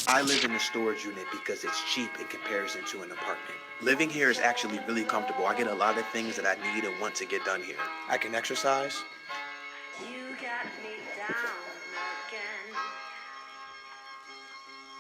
I live in the storage unit because it's cheap in comparison to an apartment. Living here is actually really comfortable. I get a lot of things that I need and want to get done here. I can exercise. You got me down again.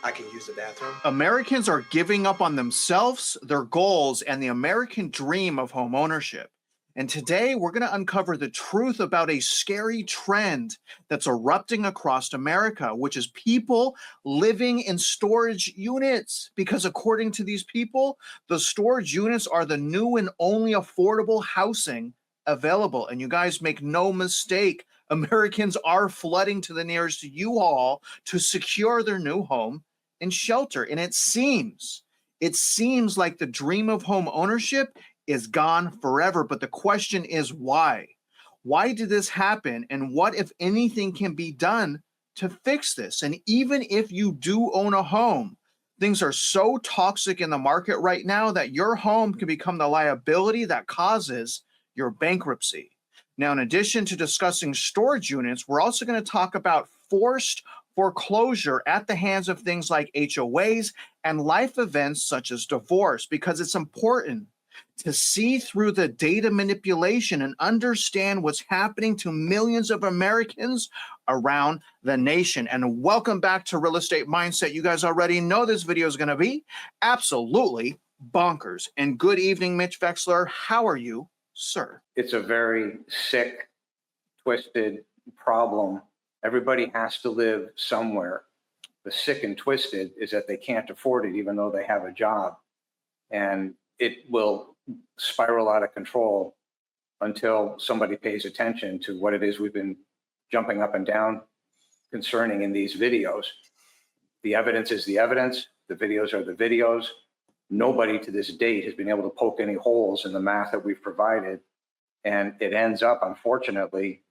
I can use the bathroom. Americans are giving up on themselves, their goals, and the American dream of home ownership. And today we're going to uncover the truth about a scary trend that's erupting across America, which is people living in storage units. Because according to these people, the storage units are the new and only affordable housing available. And you guys make no mistake, Americans are flooding to the nearest U-Haul to secure their new home and shelter. And it seems like the dream of home ownership is gone forever. But the question is why? Why did this happen? And what, if anything, can be done to fix this? And even if you do own a home, things are so toxic in the market right now that your home can become the liability that causes your bankruptcy. Now, in addition to discussing storage units, we're also going to talk about forced foreclosure at the hands of things like HOAs and life events such as divorce, because it's important to see through the data manipulation and understand what's happening to millions of Americans around the nation. And welcome back to Real Estate Mindset. You guys already know this video is going to be absolutely bonkers. And good evening, Mitch Vexler. How are you, sir? It's a very sick, twisted problem. Everybody has to live somewhere. The sick and twisted is that they can't afford it, even though they have a job. And it will spiral out of control until somebody pays attention to what it is we've been jumping up and down concerning in these videos. The evidence is the evidence. The videos are the videos. Nobody to this date has been able to poke any holes in the math that we've provided. And it ends up, unfortunately,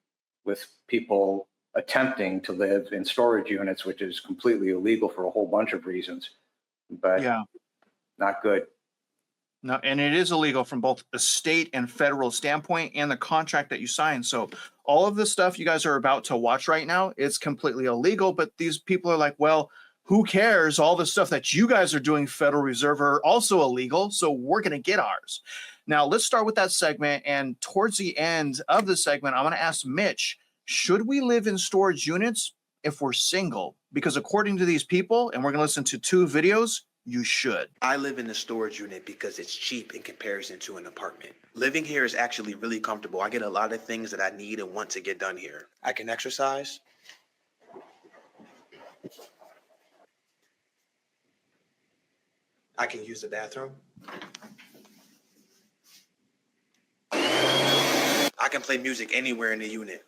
with people attempting to live in storage units, which is completely illegal for a whole bunch of reasons, but yeah, not good. No, and it is illegal from both a state and federal standpoint and the contract that you sign. So all of the stuff you guys are about to watch right now is completely illegal, but these people are like, well, who cares? All the stuff that you guys are doing, Federal Reserve, are also illegal, so we're going to get ours. Now, let's start with that segment, and towards the end of the segment, I'm going to ask Mitch, should we live in storage units if we're single? Because according to these people, and we're going to listen to 2 videos, you should. I live in the storage unit because it's cheap in comparison to an apartment. Living here is actually really comfortable. I get a lot of things that I need and want to get done here. I can exercise. I can use the bathroom. I can play music anywhere in the unit.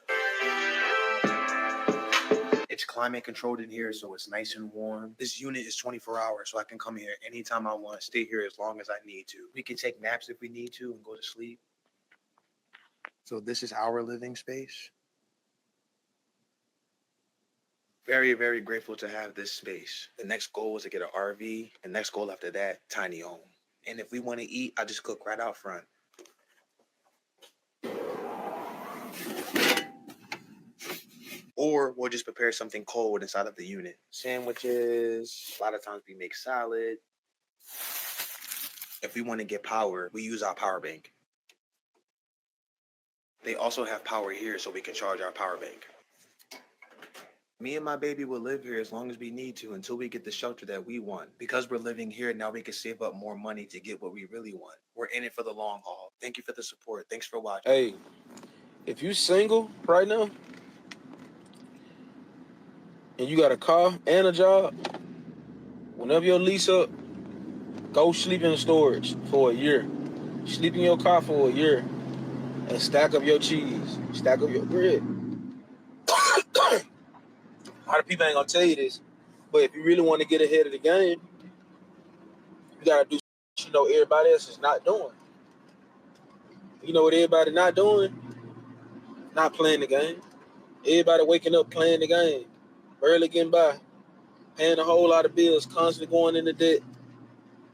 It's climate controlled in here, so it's nice and warm. This unit is 24 hours, so I can come here anytime I want, stay here as long as I need to. We can take naps if we need to and go to sleep. So this is our living space. Very, very grateful to have this space. The next goal is to get an RV. The next goal after that, tiny home. And if we want to eat, I just cook right out front. Or we'll just prepare something cold inside of the unit. Sandwiches, a lot of times we make salad. If we want to get power, we use our power bank. They also have power here so we can charge our power bank. Me and my baby will live here as long as we need to until we get the shelter that we want. Because we're living here, now we can save up more money to get what we really want. We're in it for the long haul. Thank you for the support. Thanks for watching. Hey, if you single right now, and you got a car and a job, whenever your lease up, go sleep in storage for a year. Sleep in your car for a year and stack up your cheese, stack up your bread. A lot of people ain't gonna tell you this, but if you really want to get ahead of the game, you gotta do what you know everybody else is not doing. You know what everybody not doing? Not playing the game. Everybody waking up playing the game, barely getting by, paying a whole lot of bills, constantly going into debt,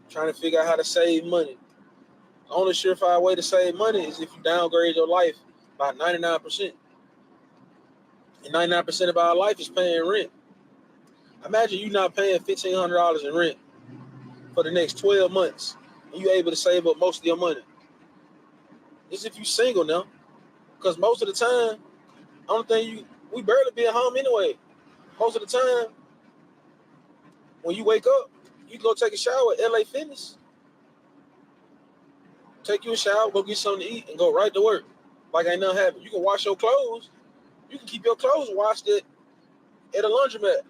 trying to figure out how to save money. The only surefire way to save money is if you downgrade your life by 99%. And 99% of our life is paying rent. Imagine you not paying $1,500 in rent for the next 12 months, and you able to save up most of your money. This if you single now, because most of the time, only thing we barely be at home anyway. Most of the time, when you wake up, you go take a shower at LA Fitness. Take you a shower, go get something to eat, and go right to work. Like ain't nothing happened. You can wash your clothes. You can keep your clothes washed at a laundromat.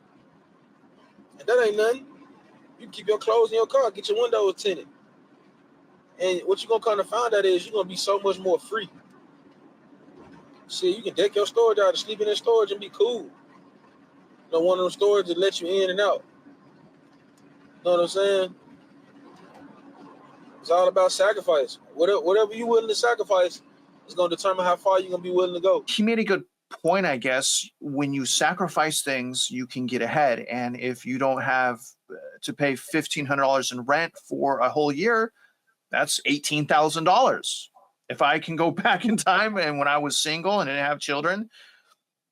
And that ain't nothing. You can keep your clothes in your car, get your windows tinted. And what you're going to kind of find out is you're going to be so much more free. See, you can deck your storage out and sleep in that storage and be cool. You know, one of them storage that let you in and out. You know what I'm saying? It's all about sacrifice. Whatever you're willing to sacrifice is going to determine how far you're going to be willing to go. He made a good point, I guess. When you sacrifice things, you can get ahead. And if you don't have to pay $1,500 in rent for a whole year, that's $18,000. If I can go back in time and when I was single and didn't have children,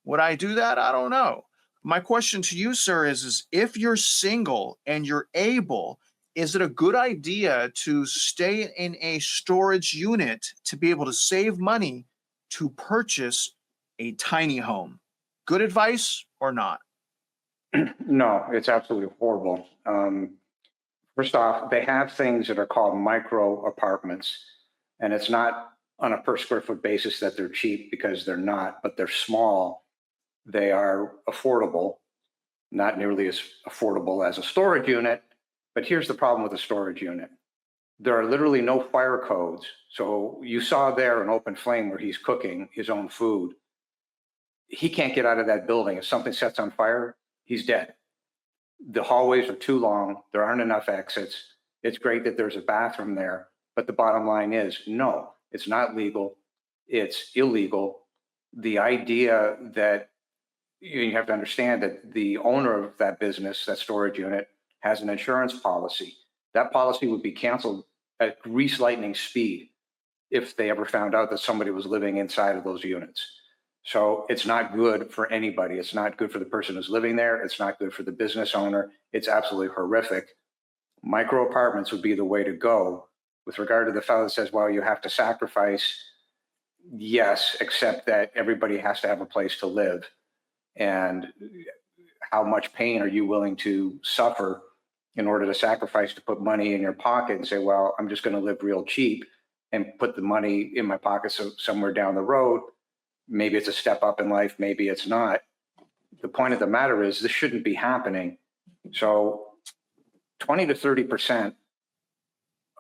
would I do that? I don't know. My question to you, sir, is if you're single and you're able, is it a good idea to stay in a storage unit to be able to save money to purchase a tiny home? Good advice or not? No, it's absolutely horrible. First off, they have things that are called micro apartments, and it's not on a per square foot basis that they're cheap, because they're not, but they're small. They are affordable, not nearly as affordable as a storage unit. But here's the problem with a storage unit. There are literally no fire codes. So you saw there an open flame where he's cooking his own food. He can't get out of that building. If something sets on fire, he's dead. The hallways are too long. There aren't enough exits. It's great that there's a bathroom there, but the bottom line is, no, it's not legal. It's illegal. The idea that you have to understand that the owner of that business, that storage unit, has an insurance policy. That policy would be canceled at grease lightning speed if they ever found out that somebody was living inside of those units. So it's not good for anybody. It's not good for the person who's living there. It's not good for the business owner. It's absolutely horrific. Micro apartments would be the way to go. With regard to the fellow that says, well, you have to sacrifice, yes, except that everybody has to have a place to live. And how much pain are you willing to suffer in order to sacrifice to put money in your pocket and say, well, I'm just going to live real cheap and put the money in my pocket somewhere down the road. Maybe it's a step up in life, maybe it's not. The point of the matter is this shouldn't be happening. So 20 to 30%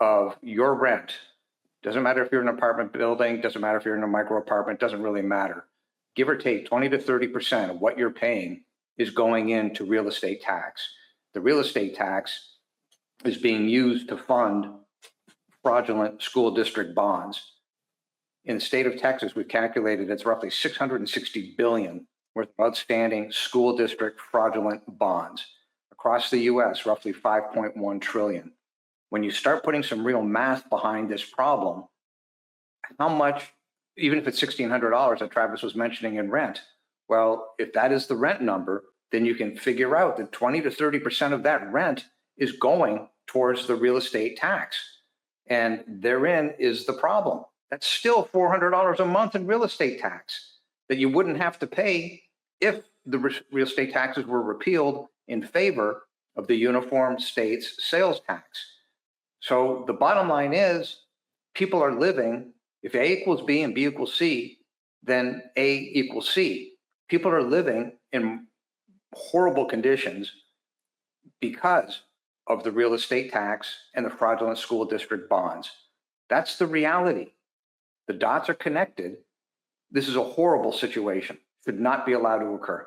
of your rent, doesn't matter if you're in an apartment building, doesn't matter if you're in a micro apartment, doesn't really matter. Give or take 20 to 30% of what you're paying is going into real estate tax. The real estate tax is being used to fund fraudulent school district bonds. In the state of Texas, we've calculated it's roughly $660 billion worth of outstanding school district fraudulent bonds. Across the US, roughly $5.1 trillion. When you start putting some real math behind this problem, how much, even if it's $1,600 that Travis was mentioning in rent, well, if that is the rent number, then you can figure out that 20 to 30% of that rent is going towards the real estate tax. And therein is the problem. That's still $400 a month in real estate tax that you wouldn't have to pay if the real estate taxes were repealed in favor of the uniform states sales tax. So the bottom line is people are living, if A equals B and B equals C, then A equals C. People are living in horrible conditions because of the real estate tax and the fraudulent school district bonds. That's the reality. The dots are connected. This is a horrible situation. Should not be allowed to occur.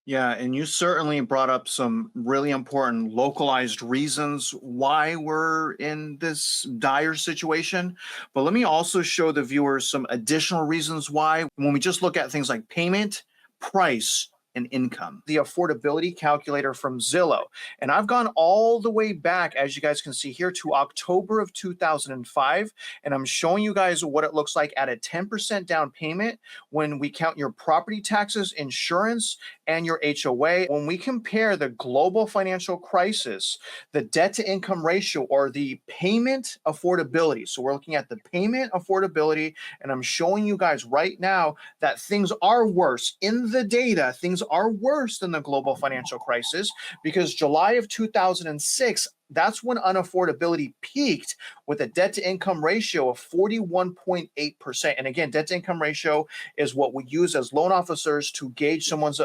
Yeah, and you certainly brought up some really important localized reasons why we're in this dire situation. But let me also show the viewers some additional reasons why when we just look at things like payment, price, and income. The affordability calculator from Zillow. And I've gone all the way back, as you guys can see here, to October of 2005. And I'm showing you guys what it looks like at a 10% down payment when we count your property taxes, insurance, and your HOA. When we compare the global financial crisis, the debt to income ratio, or the payment affordability. So we're looking at the payment affordability, and I'm showing you guys right now that things are worse. In the data, things are worse than the global financial crisis, because July of 2006, that's when unaffordability peaked with a debt to income ratio of 41.8%. And again, debt to income ratio is what we use as loan officers to gauge someone's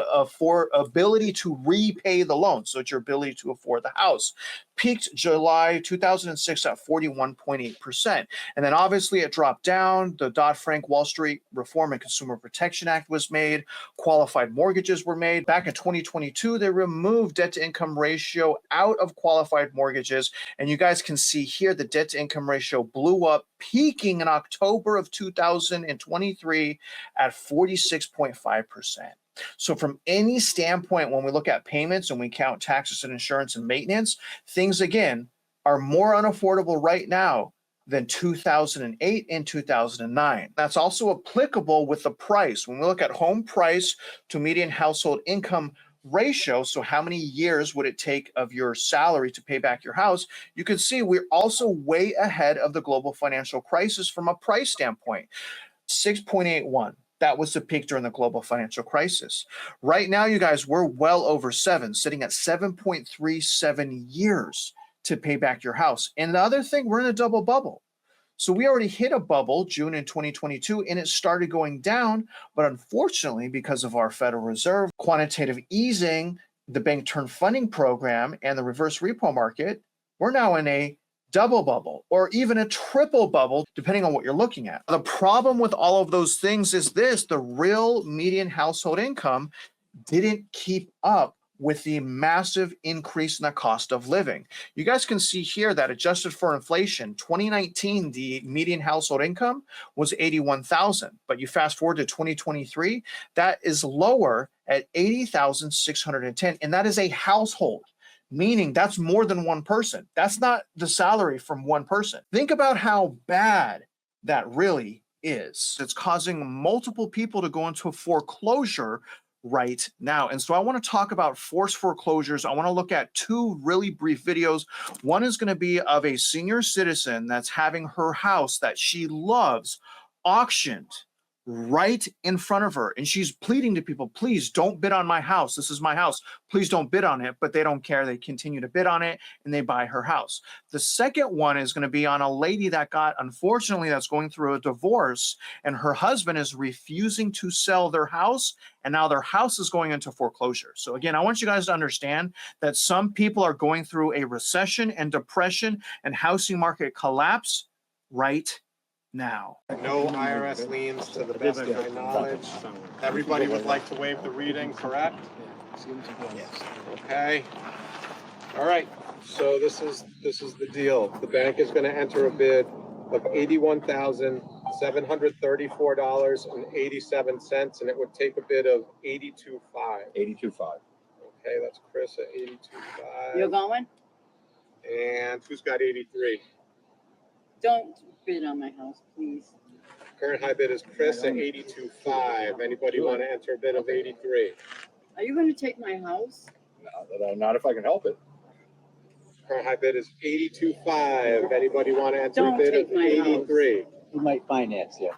ability to repay the loan. So it's your ability to afford the house. Peaked July 2006 at 41.8%. And then obviously it dropped down. The Dodd-Frank Wall Street Reform and Consumer Protection Act was made. Qualified mortgages were made. Back in 2022, they removed debt to income ratio out of qualified mortgages. And you guys can see here the debt to income ratio blew up, peaking in October of 2023 at 46.5%. So from any standpoint, when we look at payments and we count taxes and insurance and maintenance, things again are more unaffordable right now than 2008 and 2009. That's also applicable with the price. When we look at home price to median household income ratio, so how many years would it take of your salary to pay back your house, you can see we're also way ahead of the global financial crisis from a price standpoint. 6.81. That was the peak during the global financial crisis. Right now, you guys, we're well over 7, sitting at 7.37 years to pay back your house. And the other thing, we're in a double bubble. So we already hit a bubble June in 2022, and it started going down. But unfortunately, because of our Federal Reserve, quantitative easing, the Bank Term Funding Program, and the reverse repo market, we're now in a double bubble or even a triple bubble, depending on what you're looking at. The problem with all of those things is this: the real median household income didn't keep up with the massive increase in the cost of living. You guys can see here that adjusted for inflation, 2019, the median household income was $81,000, but you fast forward to 2023, that is lower at $80,610, and that is a household. Meaning that's more than one person. That's not the salary from one person. Think about how bad that really is. It's causing multiple people to go into a foreclosure right now. And so I want to talk about forced foreclosures. I want to look at 2 really brief videos. One is going to be of a senior citizen that's having her house that she loves auctioned right in front of her. And she's pleading to people, please don't bid on my house. This is my house. Please don't bid on it. But they don't care. They continue to bid on it and they buy her house. The second one is going to be on a lady that unfortunately, that's going through a divorce, and her husband is refusing to sell their house. And now their house is going into foreclosure. So again, I want you guys to understand that some people are going through a recession and depression and housing market collapse right now. No IRS liens to the best of my knowledge. Everybody would like to waive the reading, correct? Yes. Okay. All right. So this is the deal. The bank is going to enter a bid of $81,734.87, and it would take a bid of $82,500. 82.5. Okay, that's Chris at $82,500. You're going? And who's got 83? Don't bid on my house, please. Current high bid is Chris at 82.5. Anybody want to enter a bid of 83? Are you going to take my house? No, not if I can help it. Current high bid is 82.5. Anybody want to enter a Don't bid take of my house. 83? You might finance, yeah.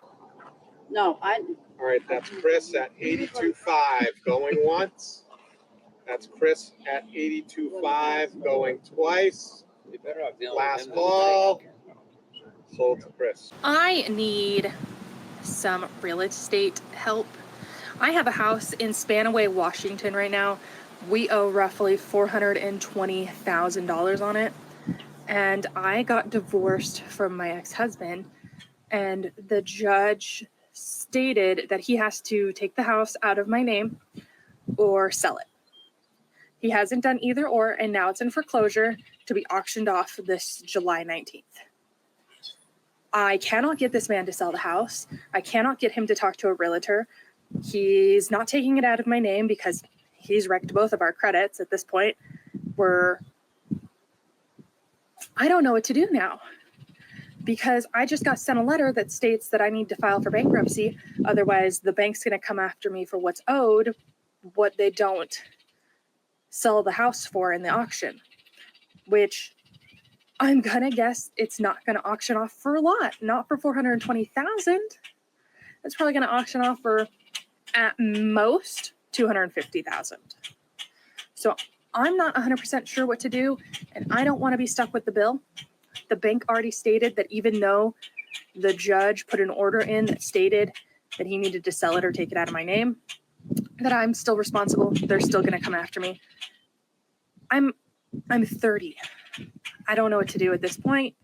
No, All right, that's Chris at 82.5 going once. That's Chris at 82.5 going twice. Last call. Sold to Chris. I need some real estate help. I have a house in Spanaway, Washington right now. We owe roughly $420,000 on it. And I got divorced from my ex-husband, and the judge stated that he has to take the house out of my name or sell it. He hasn't done either or, and now it's in foreclosure to be auctioned off this July 19th. I cannot get this man to sell the house. I cannot get him to talk to a realtor. He's not taking it out of my name because he's wrecked both of our credits at this point. I don't know what to do now because I just got sent a letter that states that I need to file for bankruptcy. Otherwise, the bank's going to come after me for what's owed. what they don't sell the house for in the auction, which I'm gonna guess it's not gonna auction off for a lot, not for 420,000. It's probably gonna auction off for at most 250,000. So I'm not 100% sure what to do, and I don't want to be stuck with the bill. The bank already stated that even though the judge put an order in that stated that he needed to sell it or take it out of my name, that I'm still responsible. They're still going to come after me. I'm 30. I don't know what to do at this point.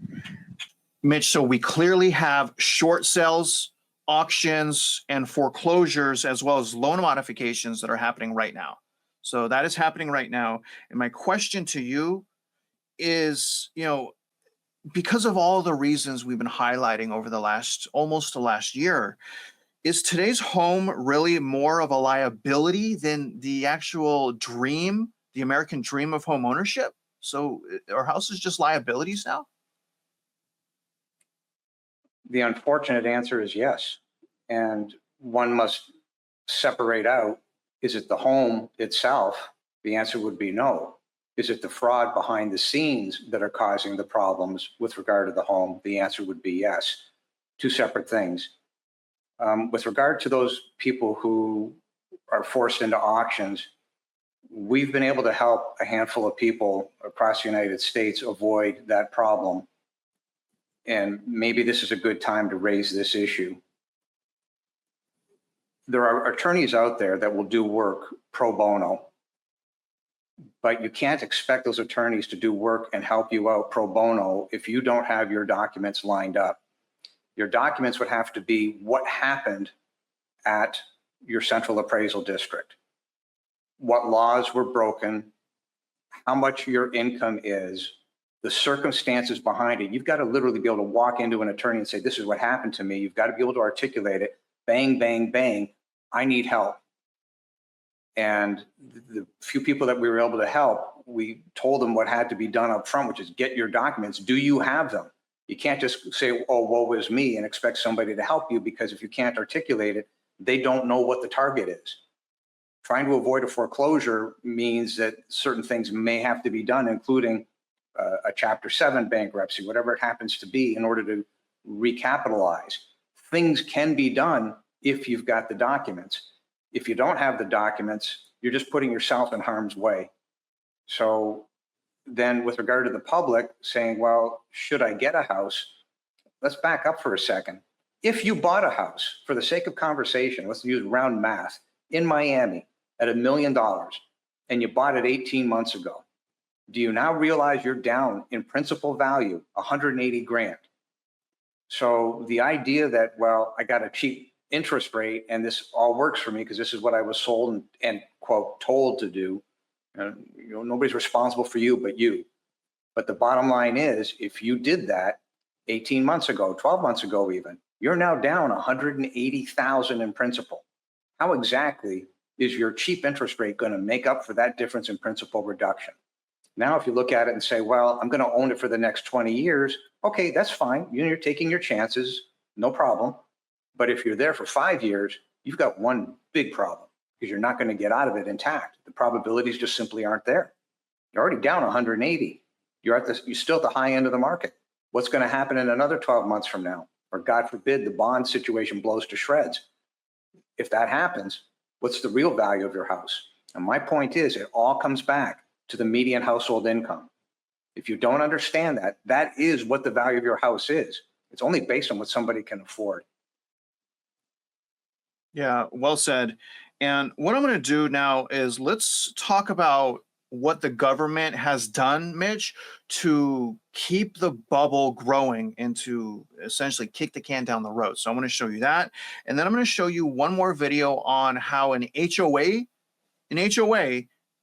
Mitch, so we clearly have short sales, auctions, and foreclosures, as well as loan modifications that are happening right now. So that is happening right now. And my question to you is, because of all the reasons we've been highlighting over almost the last year, is today's home really more of a liability than the actual dream, the American dream of home ownership? So are houses just liabilities now? The unfortunate answer is yes. And one must separate out, is it the home itself? The answer would be no. Is it the fraud behind the scenes that are causing the problems with regard to the home? The answer would be yes. Two separate things. With regard to those people who are forced into auctions, we've been able to help a handful of people across the United States avoid that problem. And maybe this is a good time to raise this issue. There are attorneys out there that will do work pro bono, but you can't expect those attorneys to do work and help you out pro bono if you don't have your documents lined up. Your documents would have to be what happened at your central appraisal district, what laws were broken, how much your income is, the circumstances behind it. You've got to literally be able to walk into an attorney and say, this is what happened to me. You've got to be able to articulate it. Bang, bang, bang. I need help. And the few people that we were able to help, we told them what had to be done up front, which is get your documents. Do you have them? You can't just say, oh, woe is me, and expect somebody to help you, because if you can't articulate it, they don't know what the target is. Trying to avoid a foreclosure means that certain things may have to be done, including a Chapter 7 bankruptcy, whatever it happens to be, in order to recapitalize. Things can be done if you've got the documents. If you don't have the documents, you're just putting yourself in harm's way. So then with regard to the public saying, well, should I get a house? Let's back up for a second. If you bought a house, for the sake of conversation, let's use round math, in Miami at $1 million, and you bought it 18 months ago, do you now realize you're down in principal value 180 grand? So the idea that, well, I got a cheap interest rate and this all works for me because this is what I was sold and quote, told to do. Nobody's responsible for you but you. But the bottom line is, if you did that 18 months ago, 12 months ago even, you're now down 180,000 in principal. How exactly is your cheap interest rate going to make up for that difference in principal reduction? Now, if you look at it and say, well, I'm going to own it for the next 20 years, okay, that's fine. You're taking your chances, no problem. But if you're there for 5 years, you've got one big problem, because you're not going to get out of it intact. The probabilities just simply aren't there. You're already down 180. You're still at the high end of the market. What's going to happen in another 12 months from now? Or God forbid, the bond situation blows to shreds. If that happens, what's the real value of your house? And my point is, it all comes back to the median household income. If you don't understand that, that is what the value of your house is. It's only based on what somebody can afford. Yeah, well said. And what I'm going to do now is let's talk about what the government has done, Mitch, to keep the bubble growing and to essentially kick the can down the road. So I'm going to show you that. And then I'm going to show you one more video on how an HOA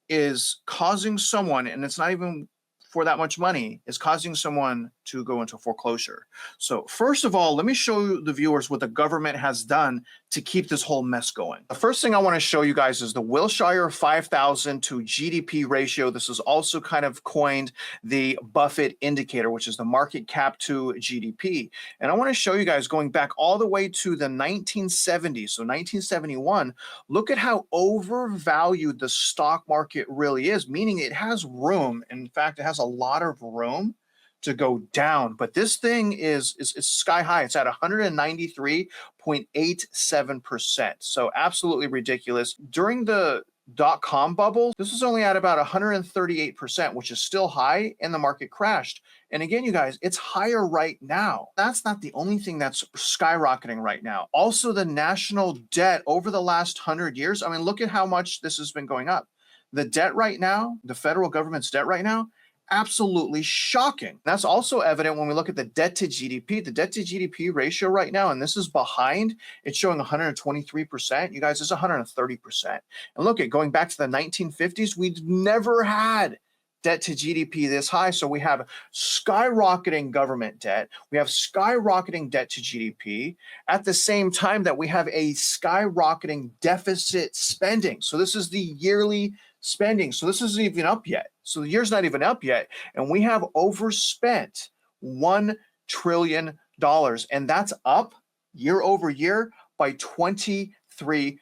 is causing someone, and it's not even for that much money, is causing someone to go into foreclosure. So first of all, let me show the viewers what the government has done to keep this whole mess going. The first thing I want to show you guys is the Wilshire 5000 to GDP ratio. This is also kind of coined the Buffett indicator, which is the market cap to GDP. And I want to show you guys going back all the way to the 1970s. So 1971, look at how overvalued the stock market really is, meaning it has room. In fact, it has a lot of room to go down, but this thing is sky high. It's at 193.87%. So absolutely ridiculous. During the dot-com bubble, this was only at about 138%, which is still high, and the market crashed. And again, you guys, it's higher right now. That's not the only thing that's skyrocketing right now. Also, the national debt over the last 100 years, I mean, look at how much this has been going up. The debt right now, the federal government's debt right now, absolutely shocking. That's also evident when we look at the debt to GDP. The debt to GDP ratio right now, and this is behind, it's showing 123%. You guys, it's 130%. And look at going back to the 1950s, we'd never had debt to GDP this high. So we have skyrocketing government debt. We have skyrocketing debt to GDP at the same time that we have a skyrocketing deficit spending. So this is the yearly spending. So this isn't even up yet. So the year's not even up yet. And we have overspent $1 trillion. And that's up year over year by 23%.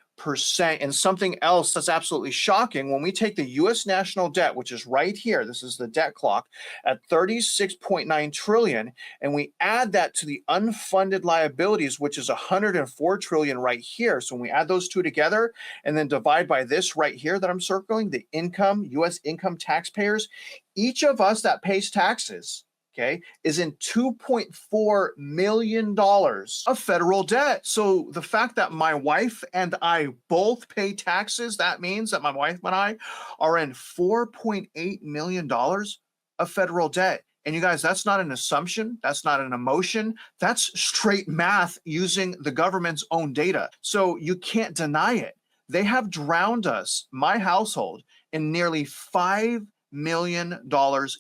And something else that's absolutely shocking, when we take the U.S. national debt, which is right here, this is the debt clock, at 36.9 trillion, and we add that to the unfunded liabilities, which is 104 trillion right here. So when we add those two together and then divide by this right here that I'm circling, the income, U.S. income taxpayers, each of us that pays taxes, okay, is in $2.4 million of federal debt. So the fact that my wife and I both pay taxes, that means that my wife and I are in $4.8 million of federal debt. And you guys, that's not an assumption. That's not an emotion. That's straight math using the government's own data. So you can't deny it. They have drowned us, my household, in nearly $5 million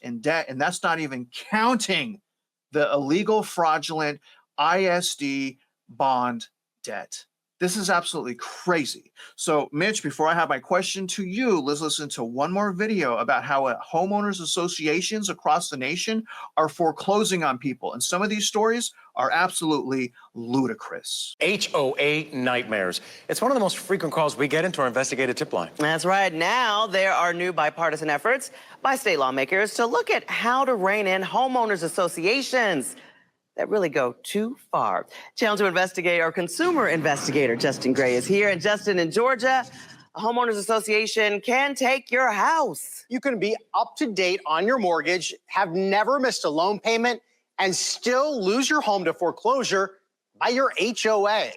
in debt, and that's not even counting the illegal, fraudulent ISD bond debt. This is absolutely crazy. So, Mitch, before I have my question to you, let's listen to one more video about how homeowners associations across the nation are foreclosing on people. And some of these stories are absolutely ludicrous. HOA nightmares. It's one of the most frequent calls we get into our investigative tip line. That's right. Now there are new bipartisan efforts by state lawmakers to look at how to rein in homeowners associations that really go too far. Channel 2 investigator, or consumer investigator, Justin Gray is here. And Justin, in Georgia, a homeowners association can take your house. You can be up to date on your mortgage, have never missed a loan payment, and still lose your home to foreclosure by your HOA.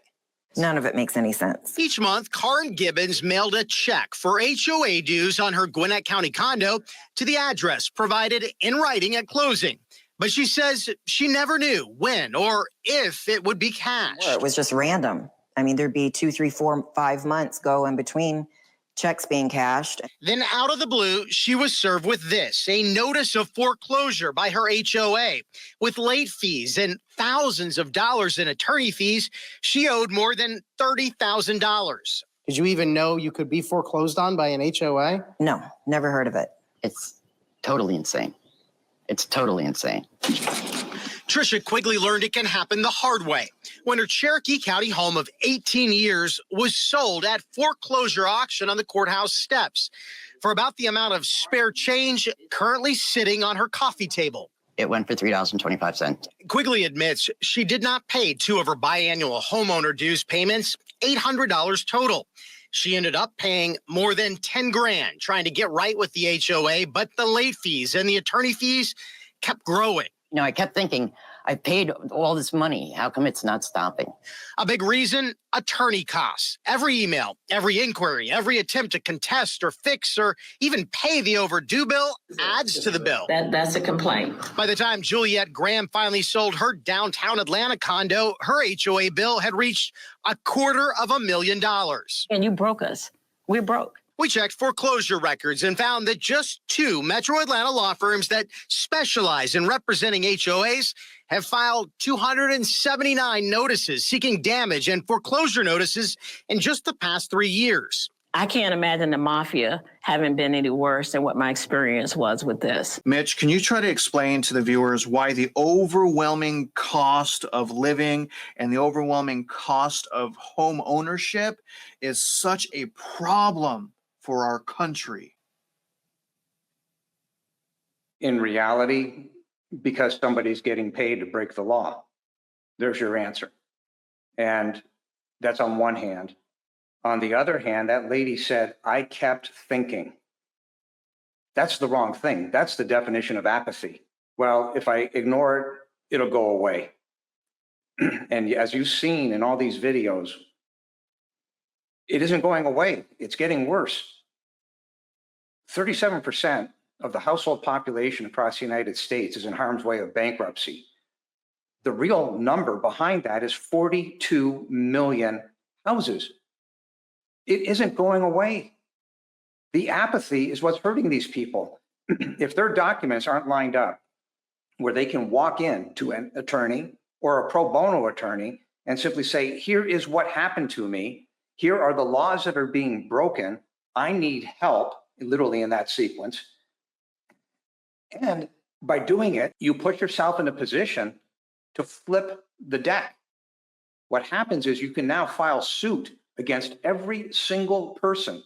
None of it makes any sense. Each month, Karen Gibbons mailed a check for HOA dues on her Gwinnett County condo to the address provided in writing at closing. But she says she never knew when or if it would be cashed. Well, it was just random. I mean, there'd be 2, 3, 4, 5 months go in between checks being cashed. Then out of the blue, she was served with this, a notice of foreclosure by her HOA. With late fees and thousands of dollars in attorney fees, she owed more than $30,000. Did you even know you could be foreclosed on by an HOA? No, never heard of it. It's totally insane. It's totally insane. Trisha quickly learned it can happen the hard way when her Cherokee County home of 18 years was sold at foreclosure auction on the courthouse steps for about the amount of spare change currently sitting on her coffee table. It went for $3.25. Quigley admits she did not pay 2 of her biannual homeowner dues payments, $800 total. She ended up paying more than $10,000 trying to get right with the HOA, but the late fees and the attorney fees kept growing. You know, I kept thinking, I paid all this money. How come it's not stopping? A big reason, attorney costs. Every email, every inquiry, every attempt to contest or fix or even pay the overdue bill adds to the bill. That's a complaint. By the time Juliette Graham finally sold her downtown Atlanta condo, her HOA bill had reached $250,000. And you broke us. We're broke. We checked foreclosure records and found that just 2 Metro Atlanta law firms that specialize in representing HOAs have filed 279 notices seeking damage and foreclosure notices in just the past 3 years. I can't imagine the mafia having been any worse than what my experience was with this. Mitch, can you try to explain to the viewers why the overwhelming cost of living and the overwhelming cost of home ownership is such a problem for our country? In reality, because somebody's getting paid to break the law. There's your answer. And that's on one hand. On the other hand, that lady said, I kept thinking. That's the wrong thing. That's the definition of apathy. Well, if I ignore it, it'll go away. And as you've seen in all these videos, it isn't going away. It's getting worse. 37% of the household population across the United States is in harm's way of bankruptcy. The real number behind that is 42 million houses. It isn't going away. The apathy is what's hurting these people. If their documents aren't lined up where they can walk in to an attorney or a pro bono attorney and simply say, here is what happened to me. Here are the laws that are being broken. I need help, literally in that sequence. And by doing it, you put yourself in a position to flip the deck. What happens is you can now file suit against every single person,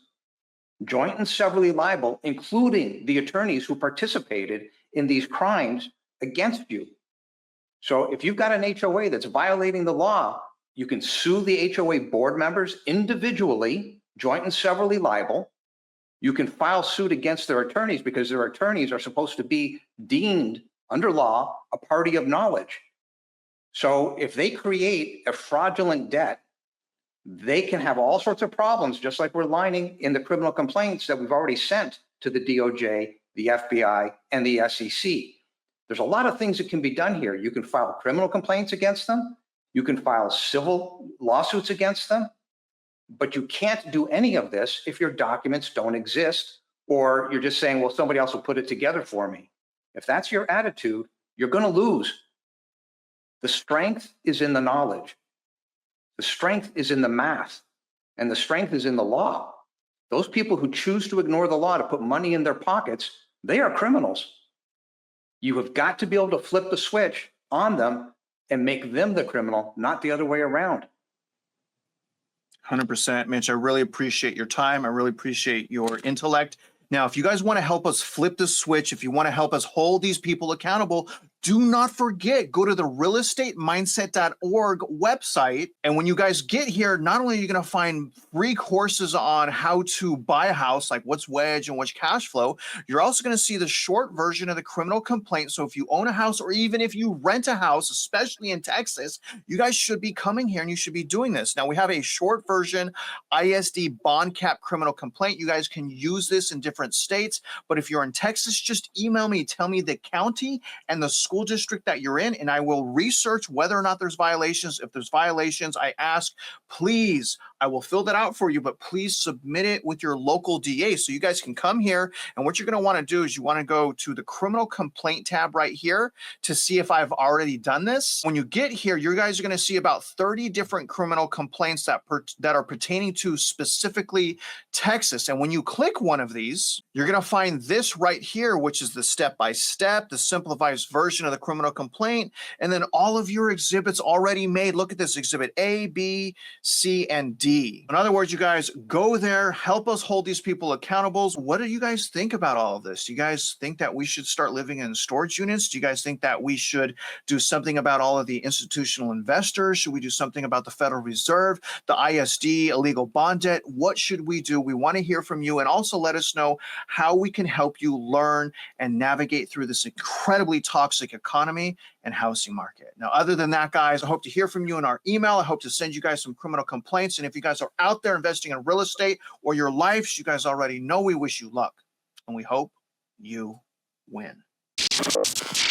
joint and severally liable, including the attorneys who participated in these crimes against you. So if you've got an HOA that's violating the law, you can sue the HOA board members individually, joint and severally liable. You can file suit against their attorneys because their attorneys are supposed to be deemed under law a party of knowledge. So if they create a fraudulent debt, they can have all sorts of problems, just like we're lining in the criminal complaints that we've already sent to the DOJ, the FBI, and the SEC. There's a lot of things that can be done here. You can file criminal complaints against them. You can file civil lawsuits against them. But you can't do any of this if your documents don't exist, or you're just saying, well, somebody else will put it together for me. If that's your attitude, you're going to lose. The strength is in the knowledge. The strength is in the math, and the strength is in the law. Those people who choose to ignore the law to put money in their pockets, they are criminals. You have got to be able to flip the switch on them and make them the criminal, not the other way around. 100%, Mitch. I really appreciate your time. I really appreciate your intellect. Now, if you guys want to help us flip the switch, if you want to help us hold these people accountable, do not forget, go to the realestatemindset.org website. And when you guys get here, not only are you going to find free courses on how to buy a house, like what's wedge and what's cash flow, you're also going to see the short version of the criminal complaint. So if you own a house or even if you rent a house, especially in Texas, you guys should be coming here and you should be doing this. Now, we have a short version ISD bond cap criminal complaint. You guys can use this in different states. But if you're in Texas, just email me, tell me the county and the school district that you're in, and I will research whether or not there's violations. If there's violations, I ask, please, I will fill that out for you, but please submit it with your local DA so you guys can come here. And what you're going to want to do is you want to go to the criminal complaint tab right here to see if I've already done this. When you get here, you guys are going to see about 30 different criminal complaints that are pertaining to specifically Texas. And when you click one of these, you're going to find this right here, which is the step-by-step, the simplified version of the criminal complaint, and then all of your exhibits already made. Look at this: exhibit A, B, C, and D. In other words, you guys go there, help us hold these people accountable. What do you guys think about all of this? Do you guys think that we should start living in storage units? Do you guys think that we should do something about all of the institutional investors? Should we do something about the Federal Reserve, the ISD, illegal bond debt? What should we do? We want to hear from you, and also let us know how we can help you learn and navigate through this incredibly toxic economy and housing market. Now, other than that, guys, I hope to hear from you in our email. I hope to send you guys some criminal complaints. And if you guys are out there investing in real estate or your lives, you guys already know we wish you luck and we hope you win.